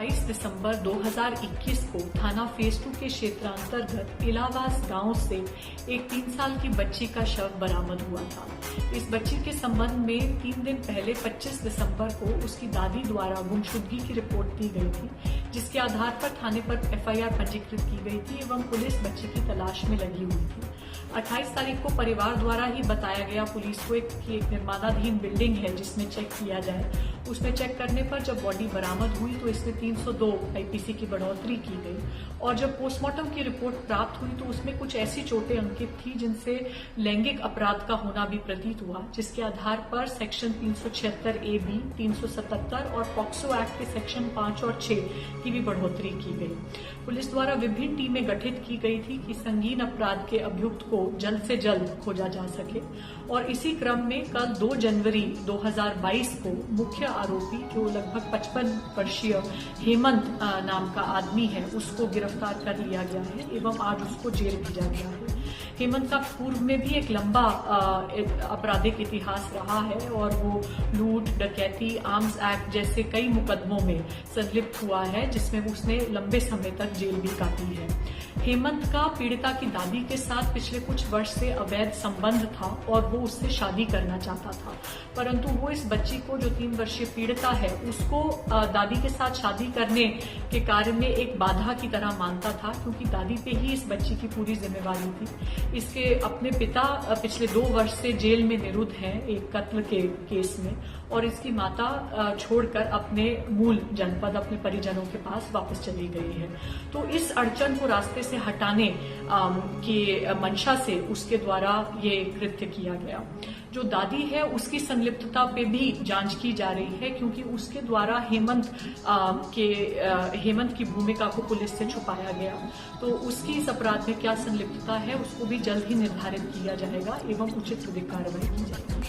22 दिसंबर 2021 को थाना फेज 2 के क्षेत्रांतर्गत इलाहाबाद गांव से एक 3 साल की बच्ची का शव बरामद हुआ था। इस बच्ची के संबंध में 3 दिन पहले 25 दिसंबर को उसकी दादी द्वारा गुमशुदगी की रिपोर्ट दी गई थी, जिसके आधार पर थाने पर एफआईआर पंजीकृत की गई थी एवं पुलिस बच्ची की तलाश में लगी हुई थी। 28 तारीख को परिवार द्वारा ही बताया गया पुलिस को कि एक निर्माणाधीन बिल्डिंग है जिसमें चेक किया जाए। उसमें चेक करने पर जब बॉडी बरामद हुई तो इसमें 302 आईपीसी की बढ़ोतरी की गई और जब पोस्टमार्टम की रिपोर्ट प्राप्त हुई तो उसमें कुछ ऐसी चोटें अंकित थी जिनसे लैंगिक अपराध का होना भी प्रतीत हुआ, जिसके आधार पर सेक्शन 376 AB, 377 और पॉक्सो एक्ट के सेक्शन 5 और 6 की भी बढ़ोतरी की गई। पुलिस द्वारा विभिन्न टीमें गठित की गई थी कि संगीन अपराध के अभियुक्त को जल्द से जल्द खोजा जा सके और इसी क्रम में कल 2 जनवरी 2022 को मुख्य आरोपी जो लगभग 55 वर्षीय हेमंत नाम का आदमी है उसको गिरफ्तार कर लिया गया है एवं आज उसको जेल भेजा गया है। हेमंत का पूर्व में भी एक लंबा आपराधिक इतिहास रहा है और वो लूट, डकैती, आर्म्स एक्ट जैसे कई मुकदमों में संलिप्त हुआ है, जिसमें उसने लंबे समय तक जेल भी काटी है। हेमंत का पीड़िता की दादी के साथ पिछले कुछ वर्ष से अवैध संबंध था और वो उससे शादी करना चाहता था, परंतु वो इस बच्ची को जो 3 वर्षीय पीड़िता है उसको दादी के साथ शादी करने के कार्य में एक बाधा की तरह मानता था, क्योंकि दादी पे ही इस बच्ची की पूरी जिम्मेवारी थी। इसके अपने पिता पिछले 2 वर्ष से जेल में निरुद्ध हैं एक कत्ल के केस में और इसकी माता छोड़कर अपने मूल जनपद अपने परिजनों के पास वापस चली गई है। तो इस अड़चन को रास्ते से हटाने की मंशा से उसके द्वारा ये कृत्य किया गया। जो दादी है उसकी संलिप्तता पे भी जांच की जा रही है, क्योंकि उसके द्वारा हेमंत की भूमिका को पुलिस से छुपाया गया। तो उसकी इस अपराध में क्या संलिप्तता है उसको भी जल्द ही निर्धारित किया जाएगा एवं उचित विधिक कार्रवाई की जाएगी।